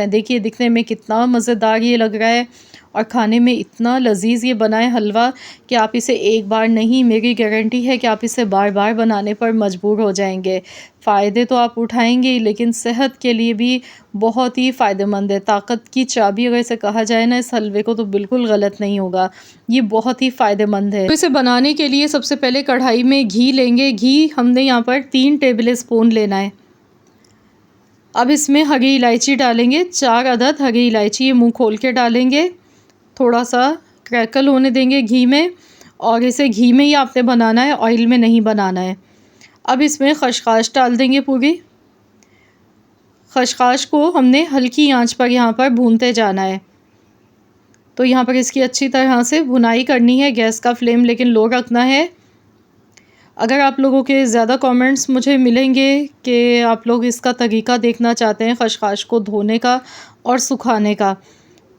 देखिए दिखने में कितना मज़ेदार ये लग रहा है और खाने में इतना लजीज ये बना है हलवा कि आप इसे एक बार नहीं, मेरी गारंटी है कि आप इसे बार बार बनाने पर मजबूर हो जाएंगे। फ़ायदे तो आप उठाएंगे ही, लेकिन सेहत के लिए भी बहुत ही फ़ायदेमंद है। ताकत की चाबी अगर इसे कहा जाए ना इस हलवे को, तो बिल्कुल गलत नहीं होगा। ये बहुत ही फ़ायदेमंद है। तो इसे बनाने के लिए सबसे पहले कढ़ाई में घी लेंगे। घी हमने यहाँ पर 3 टेबल स्पून लेना है। अब इसमें हरी इलायची डालेंगे, 4 अदद हरी इलायची, ये मुंह खोल के डालेंगे। थोड़ा सा क्रैकल होने देंगे घी में, और इसे घी में ही आपने बनाना है, ऑयल में नहीं बनाना है। अब इसमें खसखस डाल देंगे पूरी। खसखस को हमने हल्की आंच पर यहाँ पर भूनते जाना है। तो यहाँ पर इसकी अच्छी तरह से भुनाई करनी है। गैस का फ्लेम लेकिन लो रखना है। अगर आप लोगों के ज़्यादा कमेंट्स मुझे मिलेंगे कि आप लोग इसका तरीका देखना चाहते हैं खसखस को धोने का और सुखाने का,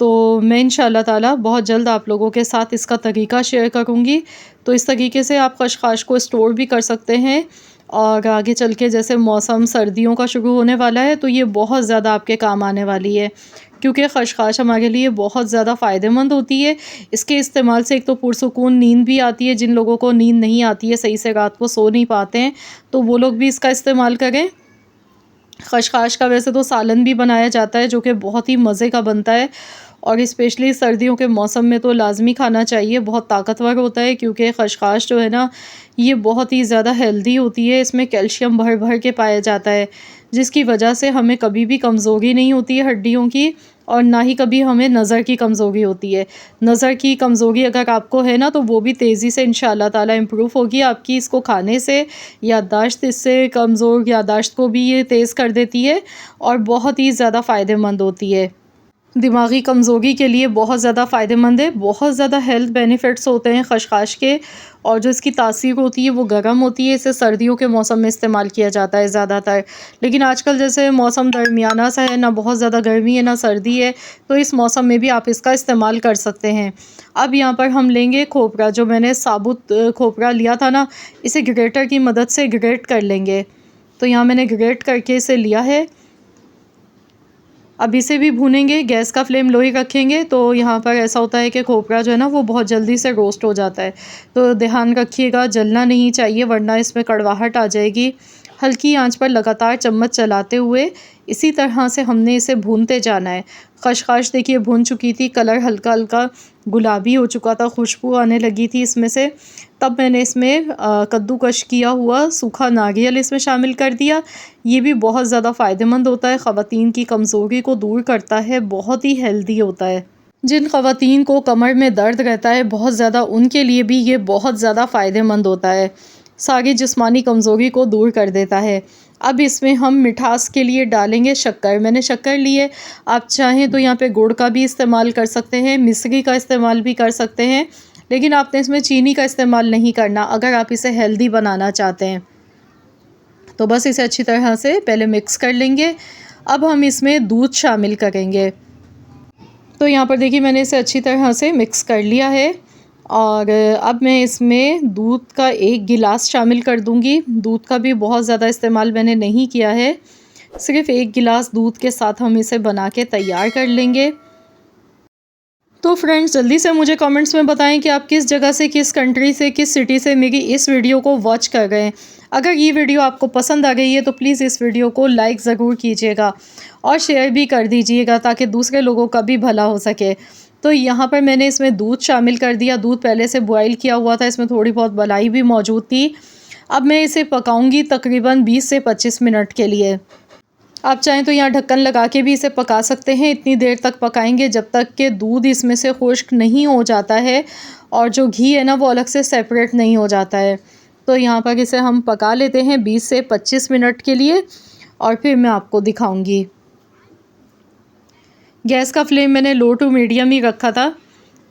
तो मैं इंशाल्लाह ताला बहुत जल्द आप लोगों के साथ इसका तरीका शेयर करूँगी। तो इस तरीके से आप खसखस को स्टोर भी कर सकते हैं, और आगे चल के जैसे मौसम सर्दियों का शुरू होने वाला है तो ये बहुत ज़्यादा आपके काम आने वाली है, क्योंकि खसखस हमारे लिए बहुत ज़्यादा फ़ायदेमंद होती है। इसके इस्तेमाल से एक तो पुरसुकून नींद भी आती है। जिन लोगों को नींद नहीं आती है, सही से रात को सो नहीं पाते हैं, तो वो लोग भी इसका इस्तेमाल करें। खसखस का वैसे तो सालन भी बनाया जाता है, जो कि बहुत ही मज़े का बनता है, और स्पेशली सर्दियों के मौसम में तो लाजमी खाना चाहिए। बहुत ताकतवर होता है, क्योंकि खसखस जो है ना ये बहुत ही ज़्यादा हेल्दी होती है। इसमें कैल्शियम भर भर के पाया जाता है, जिसकी वजह से हमें कभी भी कमज़ोरी नहीं होती है हड्डियों की, और ना ही कभी हमें नज़र की कमज़ोरी होती है। नज़र की कमज़ोरी अगर आपको है ना, तो वो भी तेज़ी से इंशाल्लाह ताला इम्प्रूव होगी आपकी इसको खाने से। याददाश्त, इससे कमज़ोर याददाश्त को भी ये तेज़ कर देती है, और बहुत ही ज़्यादा फ़ायदेमंद होती है। दिमागी कमज़ोरी के लिए बहुत ज़्यादा फ़ायदेमंद है। बहुत ज़्यादा हेल्थ बेनिफिट्स होते हैं खसखस के, और जो इसकी तासीर होती है वो गर्म होती है। इसे सर्दियों के मौसम में इस्तेमाल किया जाता है ज़्यादातर, लेकिन आजकल जैसे मौसम दरमियाना सा है, ना बहुत ज़्यादा गर्मी है ना सर्दी है, तो इस मौसम में भी आप इसका इस्तेमाल कर सकते हैं। अब यहाँ पर हम लेंगे खोपरा। जो मैंने साबुत खोपरा लिया था ना, इसे ग्रेटर की मदद से ग्रेट कर लेंगे। तो यहाँ मैंने ग्रेट करके इसे लिया है। अब इसे भी भूनेंगे, गैस का फ्लेम लो ही रखेंगे। तो यहाँ पर ऐसा होता है कि खोपरा जो है ना वो बहुत जल्दी से रोस्ट हो जाता है, तो ध्यान रखिएगा, जलना नहीं चाहिए, वरना इसमें कड़वाहट आ जाएगी। हल्की आंच पर लगातार चम्मच चलाते हुए इसी तरह से हमने इसे भूनते जाना है। खसखस देखिए भून चुकी थी, कलर हल्का हल्का गुलाबी हो चुका था, खुशबू आने लगी थी इसमें से। तब मैंने इसमें कद्दूकश किया हुआ सूखा नारियल इसमें शामिल कर दिया। ये भी बहुत ज़्यादा फ़ायदेमंद होता है, ख़वातीन की कमज़ोरी को दूर करता है, बहुत ही हेल्दी होता है। जिन ख़वातीन को कमर में दर्द रहता है बहुत ज़्यादा, उनके लिए भी ये बहुत ज़्यादा फ़ायदेमंद होता है, सारी जिस्मानी कमज़ोरी को दूर कर देता है। अब इसमें हम मिठास के लिए डालेंगे शक्कर। मैंने शक्कर ली है, आप चाहें तो यहाँ पे गुड़ का भी इस्तेमाल कर सकते हैं, मिश्री का इस्तेमाल भी कर सकते हैं, लेकिन आपने इसमें चीनी का इस्तेमाल नहीं करना अगर आप इसे हेल्दी बनाना चाहते हैं। तो बस इसे अच्छी तरह से पहले मिक्स कर लेंगे। अब हम इसमें दूध शामिल करेंगे। तो यहाँ पर देखिए मैंने इसे अच्छी तरह से मिक्स कर लिया है, और अब मैं इसमें दूध का 1 गिलास शामिल कर दूँगी। दूध का भी बहुत ज़्यादा इस्तेमाल मैंने नहीं किया है, सिर्फ़ 1 गिलास दूध के साथ हम इसे बना के तैयार कर लेंगे। तो फ्रेंड्स जल्दी से मुझे कमेंट्स में बताएं कि आप किस जगह से, किस कंट्री से, किस सिटी से मेरी इस वीडियो को वॉच कर रहे हैं। अगर ये वीडियो आपको पसंद आ गई है तो प्लीज़ इस वीडियो को लाइक ज़रूर कीजिएगा और शेयर भी कर दीजिएगा, ताकि दूसरे लोगों का भी भला हो सके। तो यहाँ पर मैंने इसमें दूध शामिल कर दिया। दूध पहले से बॉयल किया हुआ था, इसमें थोड़ी बहुत मलाई भी मौजूद थी। अब मैं इसे पकाऊंगी तकरीबन 20 से 25 मिनट के लिए। आप चाहें तो यहाँ ढक्कन लगा के भी इसे पका सकते हैं। इतनी देर तक पकाएंगे जब तक कि दूध इसमें से खुश्क नहीं हो जाता है, और जो घी है ना वो अलग से सेपरेट नहीं हो जाता है। तो यहाँ पर इसे हम पका लेते हैं 20 से 25 मिनट के लिए, और फिर मैं आपको दिखाऊंगी। गैस का फ्लेम मैंने लो टू मीडियम ही रखा था।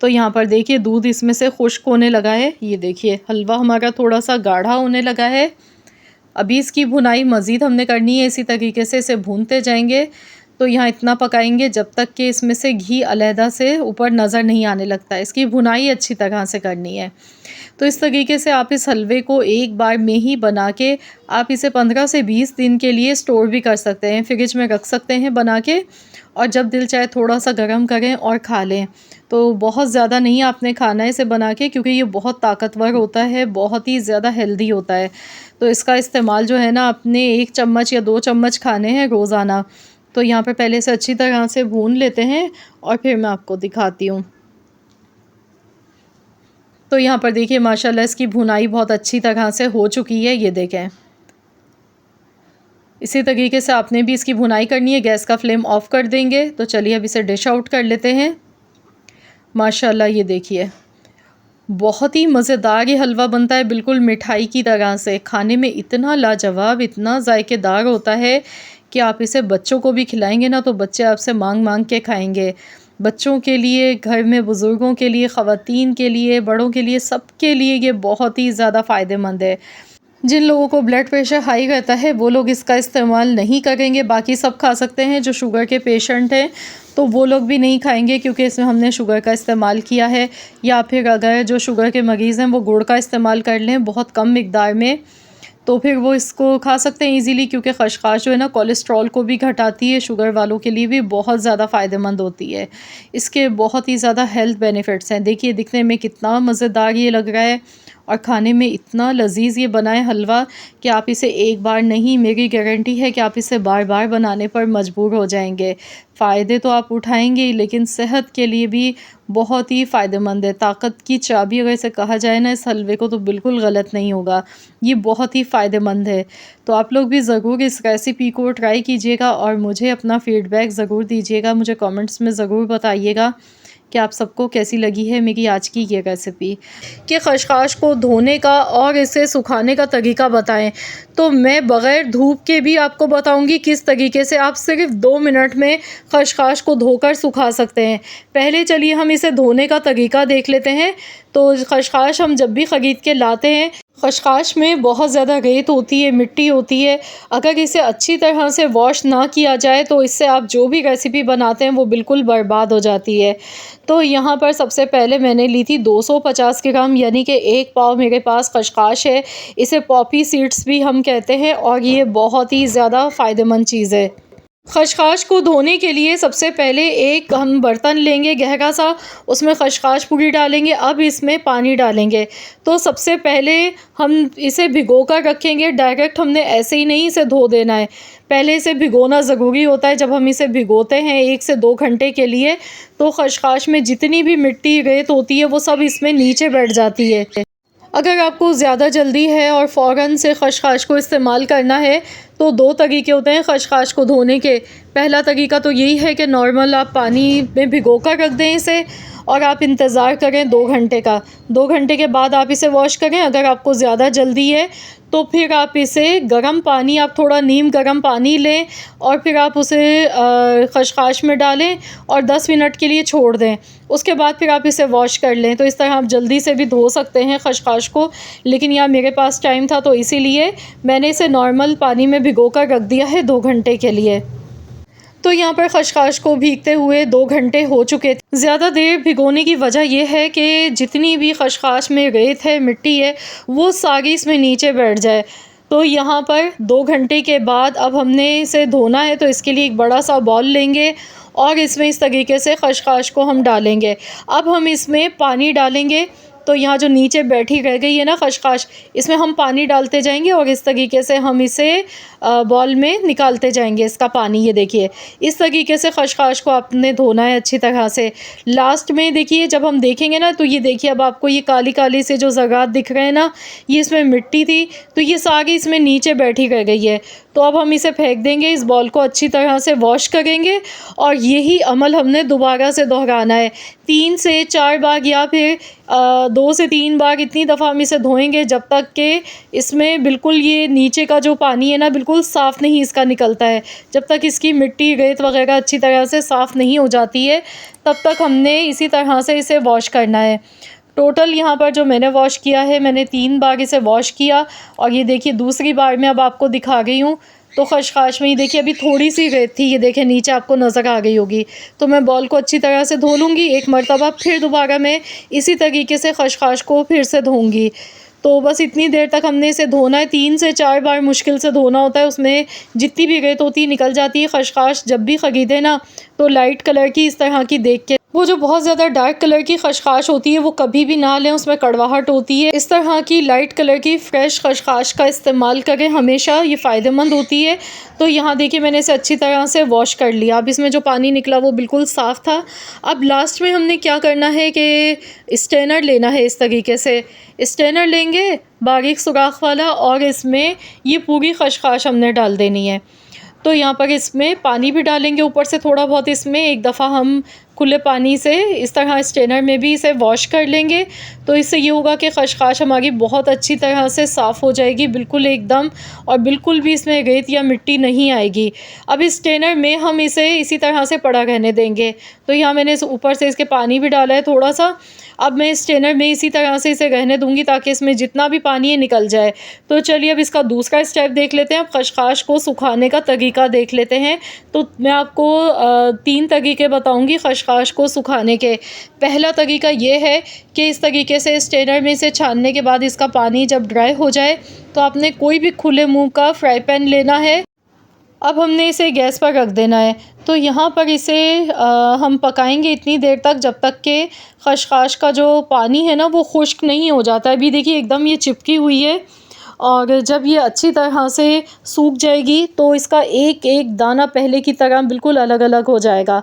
तो यहाँ पर देखिए दूध इसमें से खुश्क होने लगा है। ये देखिए हलवा हमारा थोड़ा सा गाढ़ा होने लगा है। अभी इसकी भुनाई मज़ीद हमने करनी है, इसी तरीके से इसे भूनते जाएंगे। तो यहाँ इतना पकाएंगे जब तक कि इसमें से घी अलहदा से ऊपर नज़र नहीं आने लगता। इसकी भुनाई अच्छी तरह से करनी है। तो इस तरीके से आप इस हलवे को एक बार में ही बना के आप इसे 15 से 20 दिन के लिए स्टोर भी कर सकते हैं, फ्रिज में रख सकते हैं बना के, और जब दिल चाहे थोड़ा सा गर्म करें और खा लें। तो बहुत ज़्यादा नहीं आपने खाना है इसे बना के, क्योंकि ये बहुत ताकतवर होता है, बहुत ही ज़्यादा हेल्दी होता है। तो इसका इस्तेमाल जो है ना आपने 1 चम्मच या 2 चम्मच खाने हैं रोज़ाना। तो यहाँ पर पहले इसे अच्छी तरह से भून लेते हैं और फिर मैं आपको दिखाती हूँ। तो यहाँ पर देखिए माशाल्लाह इसकी भुनाई बहुत अच्छी तरह से हो चुकी है, ये देखें। इसी तरीके से आपने भी इसकी भुनाई करनी है। गैस का फ्लेम ऑफ़ कर देंगे। तो चलिए अब इसे डिश आउट कर लेते हैं। माशाल्लाह ये देखिए बहुत ही मज़ेदार ये हलवा बनता है, बिल्कुल मिठाई की तरह से। खाने में इतना लाजवाब, इतना ज़ायकेदार होता है कि आप इसे बच्चों को भी खिलाएंगे ना तो बच्चे आपसे मांग मांग के खाएंगे। बच्चों के लिए, घर में बुज़ुर्गों के लिए, ख़वातीन के लिए, बड़ों के लिए, सबके लिए ये बहुत ही ज़्यादा फ़ायदेमंद है। जिन लोगों को ब्लड प्रेशर हाई रहता है वो लोग इसका इस्तेमाल नहीं करेंगे, बाकी सब खा सकते हैं। जो शुगर के पेशेंट हैं तो वो लोग भी नहीं खाएंगे, क्योंकि इसमें हमने शुगर का इस्तेमाल किया है। या फिर अगर जो शुगर के मरीज़ हैं वो गुड़ का इस्तेमाल कर लें बहुत कम मिकदार में, तो फिर वो इसको खा सकते हैं ईज़िली, क्योंकि खशखाश जो है ना कोलेस्ट्रॉल को भी घटाती है। शुगर वालों के लिए भी बहुत ज़्यादा फ़ायदेमंद होती है। इसके बहुत ही ज़्यादा हेल्थ बेनिफिट्स हैं। देखिए दिखने में कितना मज़ेदार ये लग रहा है और खाने में इतना लजीज़ ये बना है हलवा कि आप इसे एक बार नहीं, मेरी गारंटी है कि आप इसे बार बार बनाने पर मजबूर हो जाएंगे। फ़ायदे तो आप उठाएंगे ही, लेकिन सेहत के लिए भी बहुत ही फ़ायदेमंद है। ताकत की चाबी अगर इसे कहा जाए ना इस हलवे को, तो बिल्कुल गलत नहीं होगा। ये बहुत ही फ़ायदेमंद है। तो आप लोग भी ज़रूर इस रेसिपी को ट्राई कीजिएगा और मुझे अपना फ़ीडबैक ज़रूर दीजिएगा। मुझे कमेंट्स में ज़रूर बताइएगा कि आप सबको कैसी लगी है मेरी आज की ये रेसिपी। कि खशखाश को धोने का और इसे सुखाने का तरीका बताएं, तो मैं बग़ैर धूप के भी आपको बताऊंगी किस तरीके से आप सिर्फ 2 मिनट में खशखाश को धोकर सुखा सकते हैं। पहले चलिए हम इसे धोने का तरीका देख लेते हैं। तो खशखाश हम जब भी ख़रीद के लाते हैं, खशखाश में बहुत ज़्यादा रेत होती है, मिट्टी होती है। अगर इसे अच्छी तरह से वॉश ना किया जाए तो इससे आप जो भी रेसिपी बनाते हैं वो बिल्कुल बर्बाद हो जाती है। तो यहाँ पर सबसे पहले मैंने ली थी 250 ग्राम, यानी कि 1 पाव मेरे पास खशखाश है। इसे पॉपी सीड्स भी हम कहते हैं और ये बहुत ही ज़्यादा फ़ायदेमंद चीज़ है। खशखाश को धोने के लिए सबसे पहले एक हम बर्तन लेंगे गहरा सा, उसमें खशखाश पूरी डालेंगे। अब इसमें पानी डालेंगे। तो सबसे पहले हम इसे भिगो कर रखेंगे। डायरेक्ट हमने ऐसे ही नहीं इसे धो देना है, पहले इसे भिगोना ज़रूरी होता है। जब हम इसे भिगोते हैं 1 से 2 घंटे के लिए, तो खशखाश में जितनी भी मिट्टी रेत होती है वो सब इसमें नीचे बैठ जाती है। अगर आपको ज़्यादा जल्दी है और फ़ौरन से खशखाश को इस्तेमाल करना है तो 2 तरीके होते हैं खशखाश को धोने के। पहला तरीका तो यही है कि नॉर्मल आप पानी में भिगो कर रख दें इसे और आप इंतज़ार करें 2 घंटे का। 2 घंटे के बाद आप इसे वॉश करें। अगर आपको ज़्यादा जल्दी है तो फिर आप इसे गर्म पानी, आप थोड़ा नीम गर्म पानी लें और फिर आप उसे खशखाश में डालें और 10 मिनट के लिए छोड़ दें। उसके बाद फिर आप इसे वॉश कर लें। तो इस तरह आप जल्दी से भी धो सकते हैं खशखाश को, लेकिन यहाँ मेरे पास टाइम था तो इसीलिए मैंने इसे नॉर्मल पानी में भिगो कर रख दिया है 2 घंटे के लिए। तो यहाँ पर खशखाश को भीगते हुए 2 घंटे हो चुके थे। ज़्यादा देर भिगोने की वजह यह है कि जितनी भी खशखाश में रेत है, मिट्टी है, वो सारी इसमें नीचे बैठ जाए। तो यहाँ पर 2 घंटे के बाद अब हमने इसे धोना है, तो इसके लिए एक बड़ा सा बॉल लेंगे और इसमें इस तरीके से खशखाश को हम डालेंगे। अब हम इसमें पानी डालेंगे। तो यहाँ जो नीचे बैठी रह गई है ना खशखाश, इसमें हम पानी डालते जाएंगे और इस तरीके से हम इसे बॉल में निकालते जाएंगे इसका पानी। ये देखिए इस तरीके से खशखाश को आपने धोना है अच्छी तरह से। लास्ट में देखिए जब हम देखेंगे ना, तो ये देखिए अब आपको ये काली काली से जो ज़रात दिख रहे हैं ना, ये इसमें मिट्टी थी, तो ये सारी इसमें नीचे बैठी रह गई है। तो अब हम इसे फेंक देंगे। इस बॉल को अच्छी तरह से वॉश करेंगे और यही अमल हमने दोबारा से दोहराना है 3 से 4 बार या फिर 2 से 3 बार। इतनी दफ़ा हम इसे धोएंगे जब तक कि इसमें बिल्कुल ये नीचे का जो पानी है ना बिल्कुल साफ़ नहीं इसका निकलता है। जब तक इसकी मिट्टी रेत वगैरह अच्छी तरह से साफ़ नहीं हो जाती है, तब तक हमने इसी तरह से इसे वॉश करना है। टोटल यहाँ पर जो मैंने वॉश किया है, मैंने 3 बार इसे वॉश किया और ये देखिए दूसरी बार में अब आपको दिखा गई हूँ। तो खशखाश में ये देखिए अभी थोड़ी सी रेत थी, ये देखिए नीचे आपको नज़र आ गई होगी। तो मैं बॉल को अच्छी तरह से धो लूँगी एक मरतबा, फिर दोबारा मैं इसी तरीके से खशखाश को फिर से धोऊँगी। तो बस इतनी देर तक हमने इसे धोना है, 3 से 4 बार मुश्किल से धोना होता है। उसमें जितनी भी रेत होती है निकल जाती है। खशखाश जब भी ख़रीदे ना तो लाइट कलर की इस तरह की देख के, वो जो बहुत ज़्यादा डार्क कलर की खशखाश होती है वो कभी भी ना लें, उसमें कड़वाहट होती है। इस तरह की लाइट कलर की फ़्रेश खशखाश का इस्तेमाल करें हमेशा, ये फ़ायदेमंद होती है। तो यहाँ देखिए मैंने इसे अच्छी तरह से वॉश कर लिया। अब इसमें जो पानी निकला वो बिल्कुल साफ़ था। अब लास्ट में हमने क्या करना है कि स्ट्रेनर लेना है। इस तरीके से स्ट्रेनर लेंगे बारीक सुराख वाला, और इसमें ये पूरी खशखाश हमने डाल देनी है। तो यहाँ पर इसमें पानी भी डालेंगे ऊपर से थोड़ा बहुत। इसमें एक दफ़ा हम खुले पानी से इस तरह स्ट्रेनर में भी इसे वॉश कर लेंगे। तो इससे ये होगा कि खशखाश हमारी बहुत अच्छी तरह से साफ़ हो जाएगी बिल्कुल एकदम, और बिल्कुल भी इसमें रेत या मिट्टी नहीं आएगी। अब इस स्ट्रेनर में हम इसे इसी तरह से पड़ा रहने देंगे। तो यहाँ मैंने इस ऊपर से इसके पानी भी डाला है थोड़ा सा। अब मैं इस स्ट्रेनर में इसी तरह से इसे रहने दूंगी ताकि इसमें जितना भी पानी है निकल जाए। तो चलिए अब इसका दूसरा स्टेप देख लेते हैं। अब खशखाश को सुखाने का तरीका देख लेते हैं। तो मैं आपको 3 तरीके बताऊंगी खशखाश को सुखाने के। पहला तरीका ये है कि इस तरीके से स्ट्रेनर में इसे छानने के बाद इसका पानी जब ड्राई हो जाए तो आपने कोई भी खुले मुँह का फ्राई पैन लेना है। अब हमने इसे गैस पर रख देना है। तो यहाँ पर इसे हम पकाएंगे इतनी देर तक जब तक कि खशखाश का जो पानी है ना वो खुश्क नहीं हो जाता है। अभी देखिए एकदम ये चिपकी हुई है, और जब ये अच्छी तरह से सूख जाएगी तो इसका एक एक दाना पहले की तरह बिल्कुल अलग अलग हो जाएगा।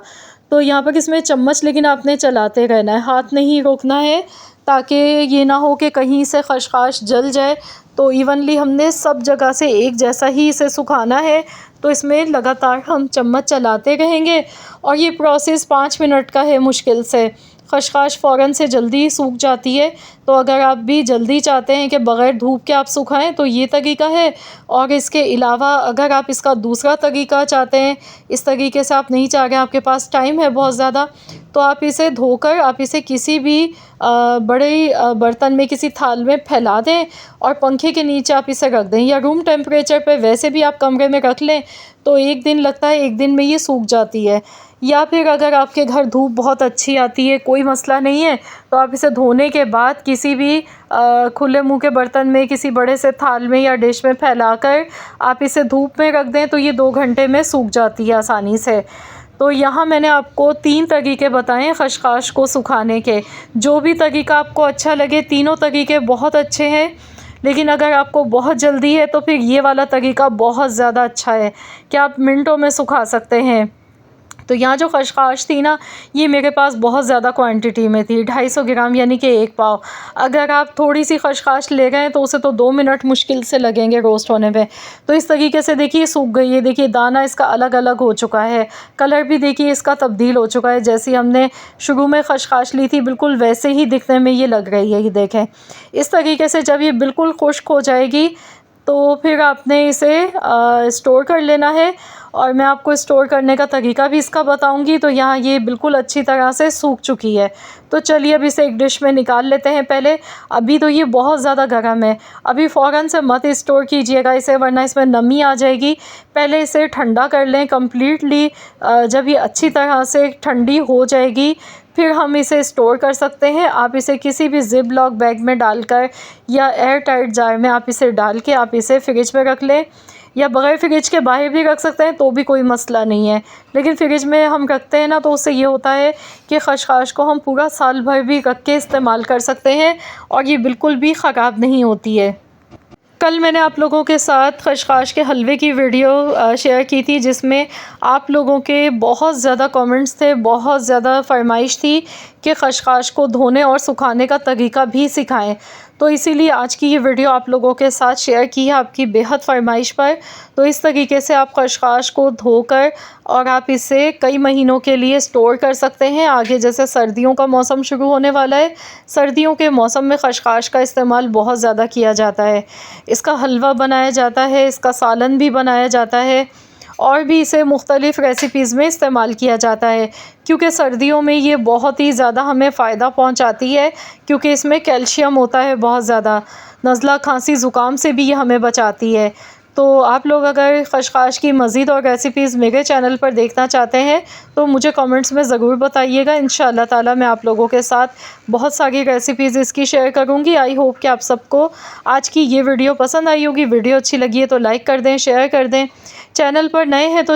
तो यहाँ पर इसमें चम्मच लेकिन आपने चलाते रहना है, हाथ नहीं रोकना है, ताकि ये ना हो कि कहीं से खशखाश जल जाए। तो इवनली हमने सब जगह से एक जैसा ही इसे सुखाना है। तो इसमें लगातार हम चम्मच चलाते रहेंगे, और ये प्रोसेस 5 मिनट का है मुश्किल से। खशखाश फ़ौरन से जल्दी सूख जाती है। तो अगर आप भी जल्दी चाहते हैं कि बग़ैर धूप के आप सुखाएं तो ये तरीका है। और इसके अलावा अगर आप इसका दूसरा तरीका चाहते हैं, इस तरीके से आप नहीं चाह रहे हैं, आपके पास टाइम है बहुत ज़्यादा, तो आप इसे धोकर आप इसे किसी भी बड़े बर्तन में, किसी थाल में फैला दें और पंखे के नीचे आप इसे रख दें, या रूम टेम्परेचर पे वैसे भी आप कमरे में रख लें तो 1 दिन लगता है, 1 दिन में ये सूख जाती है। या फिर अगर आपके घर धूप बहुत अच्छी आती है, कोई मसला नहीं है, तो आप इसे धोने के बाद किसी भी खुले मुंह के बर्तन में, किसी बड़े से थाल में या डिश में फैलाकर आप इसे धूप में रख दें तो ये 2 घंटे में सूख जाती है आसानी से। तो यहाँ मैंने आपको 3 तरीके बताएं खशखाश को सुखाने के। जो भी तरीका आपको अच्छा लगे, तीनों तरीके बहुत अच्छे हैं, लेकिन अगर आपको बहुत जल्दी है तो फिर ये वाला तरीका बहुत ज़्यादा अच्छा है कि आप मिनटों में सुखा सकते हैं। तो यहाँ जो खशखाश थी ना, ये मेरे पास बहुत ज़्यादा क्वांटिटी में थी, 250 ग्राम यानी कि 1 पाव। अगर आप थोड़ी सी खशखाश ले गए तो उसे तो 2 मिनट मुश्किल से लगेंगे रोस्ट होने में। तो इस तरीके से देखिए सूख गई है। देखिए दाना इसका अलग अलग हो चुका है, कलर भी देखिए इसका तब्दील हो चुका है। जैसी हमने शुरू में खशखाश ली थी बिल्कुल वैसे ही दिखने में ये लग रही है। ये देखें, इस तरीके से जब ये बिल्कुल खुश्क हो जाएगी तो फिर आपने इसे स्टोर कर लेना है। और मैं आपको स्टोर करने का तरीका भी इसका बताऊंगी। तो यहाँ ये बिल्कुल अच्छी तरह से सूख चुकी है। तो चलिए अब इसे एक डिश में निकाल लेते हैं पहले। अभी तो ये बहुत ज़्यादा गर्म है, अभी फ़ौरन से मत स्टोर कीजिएगा इसे, वरना इसमें नमी आ जाएगी। पहले इसे ठंडा कर लें कम्प्लीटली। जब ये अच्छी तरह से ठंडी हो जाएगी फिर हम इसे स्टोर कर सकते हैं। आप इसे किसी भी ज़िप लॉक बैग में डालकर या एयर टाइट जार में आप इसे डाल के आप इसे फ्रिज में रख लें, या बग़ैर फ्रिज के बाहर भी रख सकते हैं तो भी कोई मसला नहीं है। लेकिन फ्रिज में हम रखते हैं ना तो उससे ये होता है कि खशखाश को हम पूरा साल भर भी रख के इस्तेमाल कर सकते हैं और ये बिल्कुल भी ख़राब नहीं होती है। कल मैंने आप लोगों के साथ खशखाश के हलवे की वीडियो शेयर की थी, जिसमें आप लोगों के बहुत ज़्यादा कमेंट्स थे, बहुत ज़्यादा फरमाइश थी कि खशखाश को धोने और सुखाने का तरीका भी सिखाएं। तो इसीलिए आज की ये वीडियो आप लोगों के साथ शेयर की है आपकी बेहद फरमाइश पर। तो इस तरीके से आप खशखाश को धोकर और आप इसे कई महीनों के लिए स्टोर कर सकते हैं। आगे जैसे सर्दियों का मौसम शुरू होने वाला है, सर्दियों के मौसम में खशखाश का इस्तेमाल बहुत ज़्यादा किया जाता है। इसका हलवा बनाया जाता है, इसका सालन भी बनाया जाता है, और भी इसे मुख्तलिफ़ रेसिपीज़ में इस्तेमाल किया जाता है। क्योंकि सर्दियों में ये बहुत ही ज़्यादा हमें फ़ायदा पहुंचाती है, क्योंकि इसमें कैल्शियम होता है बहुत ज़्यादा। नज़ला, खांसी, ज़ुकाम से भी ये हमें बचाती है। तो आप लोग अगर खशखाश की मज़ीद और रेसिपीज़ मेरे चैनल पर देखना चाहते हैं तो मुझे कमेंट्स में ज़रूर बताइएगा। इंशाअल्लाह ताला मैं आप लोगों के साथ बहुत सारी रेसिपीज़ इसकी शेयर करूँगी। आई होप कि आप सबको आज की ये वीडियो पसंद आई होगी। वीडियो अच्छी लगी है तो लाइक कर दें, शेयर कर दें। चैनल पर नए हैं तो